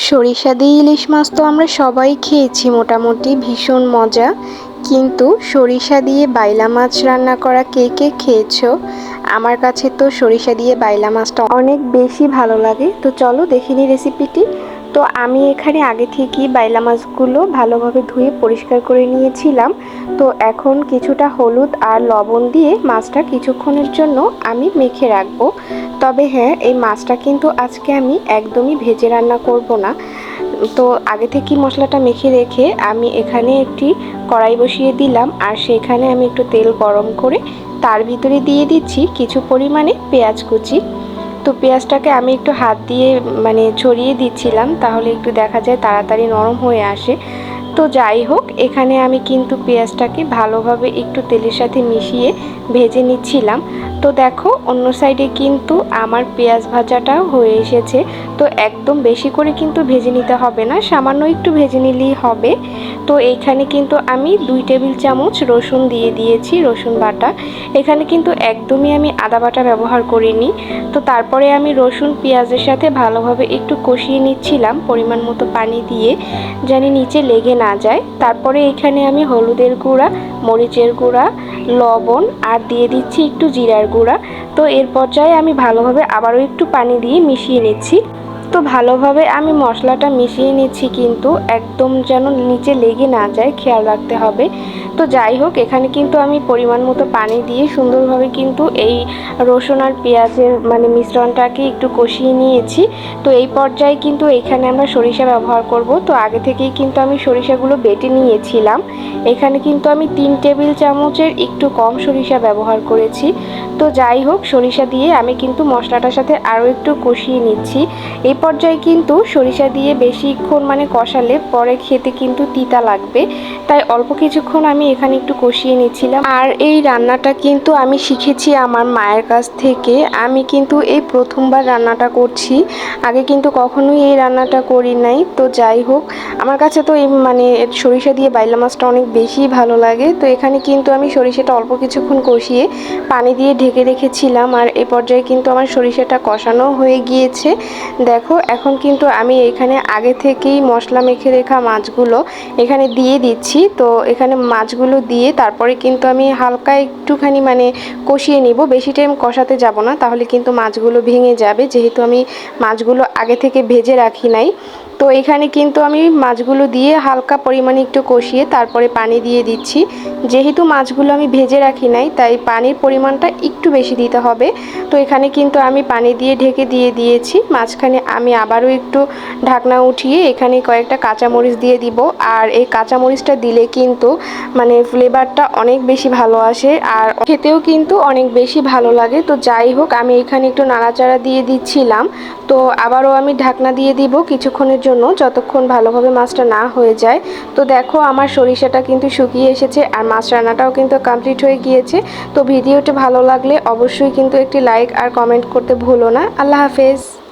সরিষা দিয়ে ইলিশ মাছ তো আমরা সবাই খেয়েছি, মোটামুটি ভীষণ মজা। কিন্তু সরিষা দিয়ে বাইলা মাছ রান্না করা কে কে খেয়েছো? আমার কাছে তো সরিষা দিয়ে বাইলা মাছটা অনেক বেশি ভালো লাগে। তো চলো দেখিনি রেসিপিটি। তো আমি এখানে আগে থেকেই বাইলা মাছগুলো ভালোভাবে ধুয়ে পরিষ্কার করে নিয়েছিলাম। তো এখন কিছুটা হলুদ আর লবণ দিয়ে মাছটা কিছুক্ষণের জন্য আমি মেখে রাখবো। তবে হ্যাঁ, এই মাছটা কিন্তু আজকে আমি একদমই ভেজে রান্না করব না। তো আগে থেকেই মশলাটা মেখে রেখে আমি এখানে একটি কড়াই বসিয়ে দিলাম, আর সেখানে আমি একটু তেল গরম করে তার ভিতরে দিয়ে দিচ্ছি কিছু পরিমাণে পেঁয়াজ কুচি। তো পেঁয়াজটাকে আমি একটু হাত দিয়ে ছড়িয়ে দিচ্ছিলাম, তাহলে একটু দেখা যায় তাড়াতাড়ি নরম হয়ে আসে। তো যাই হোক, এখানে আমি কিন্তু পেঁয়াজটাকে ভালোভাবে একটু তেলের সাথে মিশিয়ে ভেজে নিচ্ছিলাম। তো দেখো, অন্য সাইডে কিন্তু আমার পেঁয়াজ ভাজাটাও হয়ে এসেছে। তো একদম বেশি করে কিন্তু ভেজে নিতে হবে না, সামান্য একটু ভেজে নিলেই হবে। তো এইখানে কিন্তু আমি 2 টেবিল চামচ রসুন দিয়ে দিয়েছি, রসুন বাটা। এখানে কিন্তু একদমই আমি আদা বাটা ব্যবহার করিনি। তো তারপরে আমি রসুন পেঁয়াজের সাথে ভালোভাবে একটু কষিয়ে নিচ্ছিলাম পরিমাণ মতো পানি দিয়ে, যেন নিচে লেগে না যায়। তারপরে এখানে আমি হলুদের গুঁড়া, মরিচের গুঁড়া, লবণ আর দিয়ে দিচ্ছি একটু জিরার গুঁড়া। তো এর পর্যায়ে আমি ভালোভাবে আবারও একটু পানি দিয়ে মিশিয়ে নিচ্ছি। তো ভালোভাবে আমি মশলাটা মিশিয়ে নিচ্ছি, কিন্তু একদম যেন নিচে লেগে না যায় খেয়াল রাখতে হবে। তো যাই হোক, এখানে কিন্তু আমি পরিমাণ মতো পানি দিয়ে সুন্দরভাবে কিন্তু এই রসুন আর পেঁয়াজের মিশ্রণটাকে একটু কষিয়ে নিয়েছি। তো এই পর্যায়ে কিন্তু এখানে আমরা সরিষা ব্যবহার করব। তো আগে থেকেই কিন্তু আমি সরিষাগুলো বেটে নিয়েছিলাম। এখানে কিন্তু আমি 3 টেবিল চামচের একটু কম সরিষা ব্যবহার করেছি। তো যাই হোক, সরিষা দিয়ে আমি কিন্তু মশলাটার সাথে আরও একটু কষিয়ে নিচ্ছি। এই পর্যায়ে কিন্তু সরিষা দিয়ে বেশিক্ষণ কষালে পরে খেতে কিন্তু তিতা লাগবে, তাই অল্প কিছুক্ষণ আমি এখানে একটু কষিয়ে নিচ্ছিলাম। আর এই রান্নাটা কিন্তু আমি শিখেছি আমার মায়ের কাছ থেকে। আমি কিন্তু এই প্রথমবার রান্নাটা করছি, আগে কিন্তু কখনোই এই রান্নাটা করি নাই। তো যাই হোক, আমার কাছে তো এই সরিষা দিয়ে বাইলা মাছটা অনেক বেশি ভালো লাগে। তো এখানে কিন্তু আমি সরিষাটা অল্প কিছুক্ষণ কষিয়ে পানি দিয়ে ঢেকে রেখেছিলাম, আর এই পর্যায়ে কিন্তু আমার সরিষাটা কষানো হয়ে গিয়েছে। দেখো, এখন কিন্তু আমি এখানে আগে থেকেই মশলা মেখে রেখা মাছগুলো এখানে দিয়ে দিচ্ছি। তো এখানে মাছগুলো দিয়ে তারপরে কিন্তু আমি হালকা একটুখানি কষিয়ে নিব, বেশি টাইম কষাতে যাব না, তাহলে কিন্তু মাছগুলো ভেঙে যাবে, যেহেতু আমি মাছগুলো আগে থেকে ভেজে রাখি নাই। তো এখানে কিন্তু আমি মাছগুলো দিয়ে হালকা পরিমাণে একটু কষিয়ে তারপরে পানি দিয়ে দিচ্ছি। যেহেতু মাছগুলো আমি ভেজে রাখি নাই, তাই পানির পরিমাণটা একটু বেশি দিতে হবে। তো এখানে কিন্তু আমি পানি দিয়ে ঢেকে দিয়ে দিয়েছি। মাঝখানে আমি আবারও একটু ঢাকনা উঠিয়ে এখানে কয়েকটা কাঁচামরিচ দিয়ে দিব। আর এই কাঁচামরিচটা দিলে কিন্তু ফ্লেভারটা অনেক বেশি ভালো আসে, আর খেতেও কিন্তু অনেক বেশি ভালো লাগে। তো যাই হোক, আমি এখানে একটু নাড়াচাড়া দিয়ে দিচ্ছিলাম। তো আবারও আমি ঢাকনা দিয়ে দিব কিছুক্ষণের জন্য, যতক্ষণ ভালোভাবে মাছটা না হয়ে যায়। তো দেখো, আমার সরিষাটা কিন্তু শুকিয়ে এসেছে, আর মাছ রান্নাটাও কিন্তু কমপ্লিট হয়ে গিয়েছে। তো ভিডিওটা ভালো লাগলে অবশ্যই কিন্তু একটি লাইক আর কমেন্ট করতে ভুলো না। আল্লাহ হাফেজ।